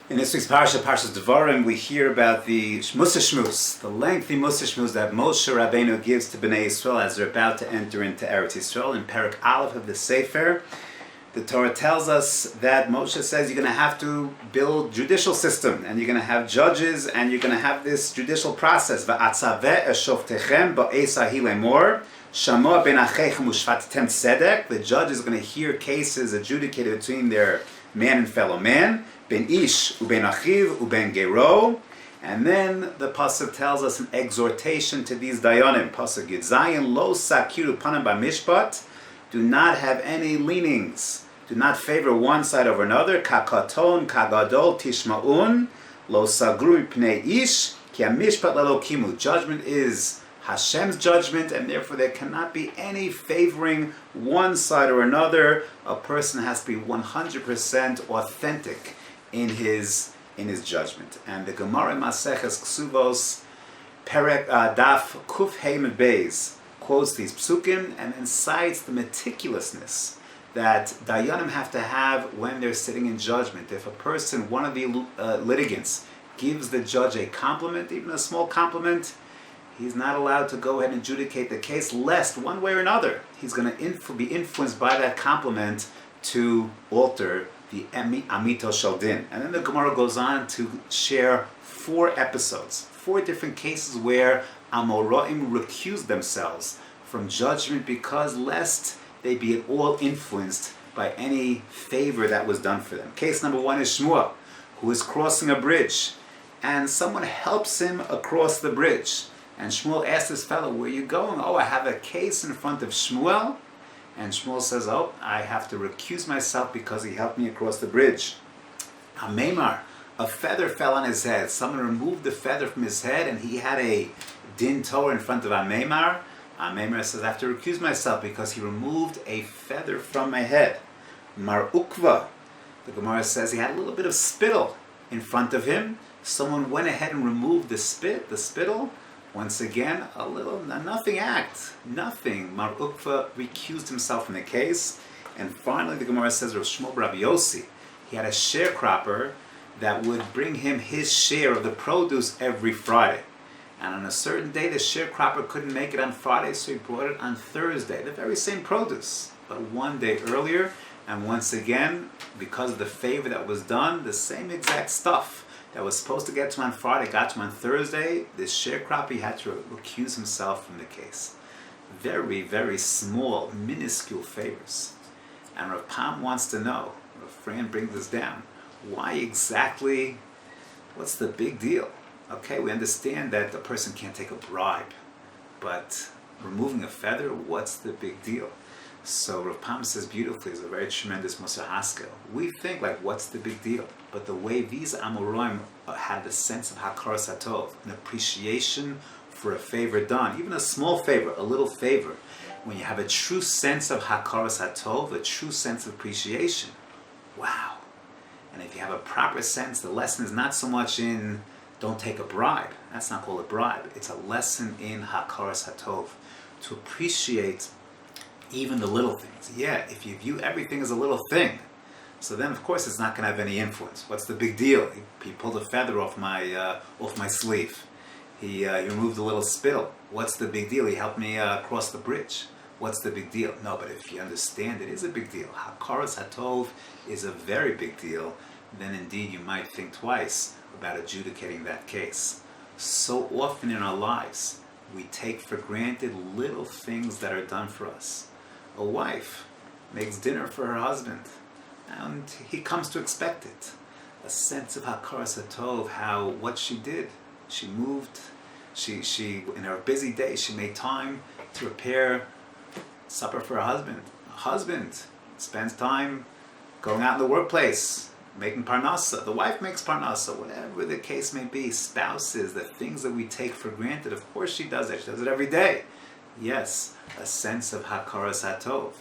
In this week's Parshat Devarim, we hear about the Mussar Shmuz, the lengthy Mussar Shmuz that Moshe Rabbeinu gives to Bnei Yisrael as they're about to enter into Eretz Yisrael. In Perek Aleph of the Sefer, the Torah tells us that Moshe says you're going to have to build judicial system, and you're going to have judges, and you're going to have this judicial process. Va'atzaveh eshoftechem ba'esa hilemor shamo ben achechem ushvattem tzedek. The judge is going to hear cases adjudicated between their man and fellow man. Ben ish uben achiv uben gero, and then the pasuk tells us an exhortation to these dayanim. Pasuk Yud Zayin lo sakiru panim b'mishpat. Do not have any leanings. Do not favor one side over another. Kakaton kagadol tishmaun lo sagru pnei ish ki hamishpat lelokimu. Judgment is Hashem's judgment, and therefore there cannot be any favoring one side or another. A person has to be 100% authentic in his judgment. And the Gemara Maseches Ksuvos Perek Daf Kuf Heimed Beis quotes these psukim and then cites the meticulousness that dayanim have to have when they're sitting in judgment. If a person, one of the litigants, gives the judge a compliment, even a small compliment, he's not allowed to go ahead and adjudicate the case, lest one way or another he's going to be influenced by that compliment to alter the Amito Shaldin. And then the Gemara goes on to share 4 episodes, 4 different cases where Amoraim recused themselves from judgment because lest they be at all influenced by any favor that was done for them. Case number 1 is Shmuel, who is crossing a bridge, and someone helps him across the bridge. And Shmuel asks this fellow, "Where are you going?" "Oh, I have a case in front of Shmuel." And Shmuel says, "Oh, I have to recuse myself because he helped me across the bridge." Hamemar, a feather fell on his head. Someone removed the feather from his head, and he had a din Torah in front of Hamemar. Hamemar says, "I have to recuse myself because he removed a feather from my head." Mar Ukva, the Gemara says he had a little bit of spittle in front of him. Someone went ahead and removed the spittle. Once again, a nothing act. Nothing. Mar Ukva recused himself from the case. And finally, the Gemara says, Rav Shmuel Rabbi Yossi, he had a sharecropper that would bring him his share of the produce every Friday. And on a certain day, the sharecropper couldn't make it on Friday, so he brought it on Thursday. The very same produce, but one day earlier. And once again, because of the favor that was done, the same exact stuff that was supposed to get to him on Friday got to him on Thursday. This sharecropper had to recuse himself from the case. Very, very small, minuscule favors. And Rav Pam wants to know, Rav Fran brings this down, why exactly, what's the big deal? Okay, we understand that the person can't take a bribe, but removing a feather, what's the big deal? So Rav Pam says beautifully, it's a very tremendous Musar Haskel. We think like, what's the big deal? But the way these Amoraim had the sense of Hakaras HaTov, an appreciation for a favor done, even a small favor, a little favor, when you have a true sense of Hakaras HaTov, a true sense of appreciation, wow. And if you have a proper sense, the lesson is not so much in don't take a bribe. That's not called a bribe. It's a lesson in Hakaras HaTov, to appreciate even the little things. Yeah, if you view everything as a little thing, so then of course it's not going to have any influence. What's the big deal? He pulled a feather off my sleeve. He removed a little spittle. What's the big deal? He helped me cross the bridge. What's the big deal? No, but if you understand it is a big deal. Hakaras HaTov is a very big deal. Then indeed you might think twice about adjudicating that case. So often in our lives we take for granted little things that are done for us. A wife makes dinner for her husband, and he comes to expect it. A sense of Hakaras HaTov, what she did. She moved, she in her busy day, she made time to prepare supper for her husband. A husband spends time going out in the workplace, making parnasa. The wife makes parnasa, whatever the case may be. Spouses, the things that we take for granted, of course she does it. She does it every day. Yes, a sense of Hakaras HaTov.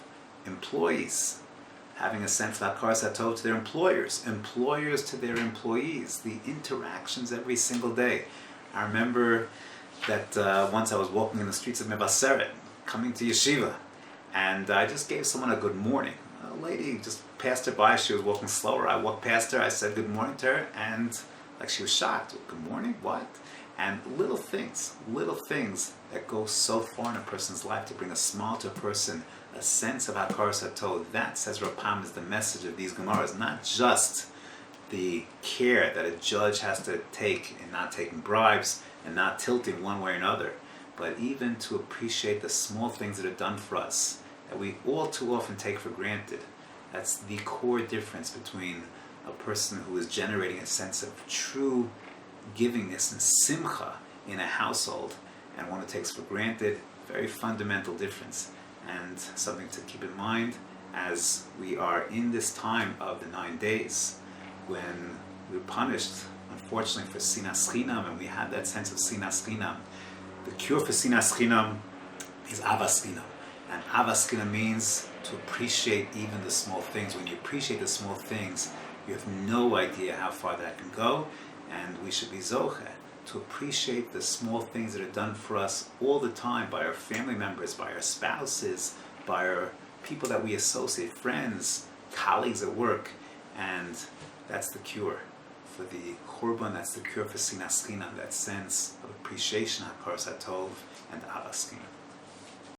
Employees, having a sense of Hakaras HaTov to their employers. Employers to their employees. The interactions every single day. I remember that once I was walking in the streets of Mevaseret, coming to Yeshiva, and I just gave someone a good morning. A lady just passed her by, she was walking slower. I walked past her, I said good morning to her, and like she was shocked. Good morning, what? And little things that go so far in a person's life to bring a smile to a person, a sense of Hakaras HaTov. That, says Rapam, is the message of these Gemaras. Not just the care that a judge has to take in not taking bribes and not tilting one way or another, but even to appreciate the small things that are done for us that we all too often take for granted. That's the core difference between a person who is generating a sense of true givingness and simcha in a household and one who takes for granted. Very fundamental difference, and something to keep in mind as we are in this time of the 9 days when we're punished, unfortunately, for sinas chinam, and we have that sense of sinas chinam. The cure for sinas chinam is avas chinam, and avas chinam means to appreciate even the small things. When you appreciate the small things, you have no idea how far that can go, and we should be zocheh to appreciate the small things that are done for us all the time by our family members, by our spouses, by our people that we associate, friends, colleagues at work, and that's the cure for the Churban, that's the cure for sinas chinam, that sense of appreciation, Hakaras HaTov, and avas chinam.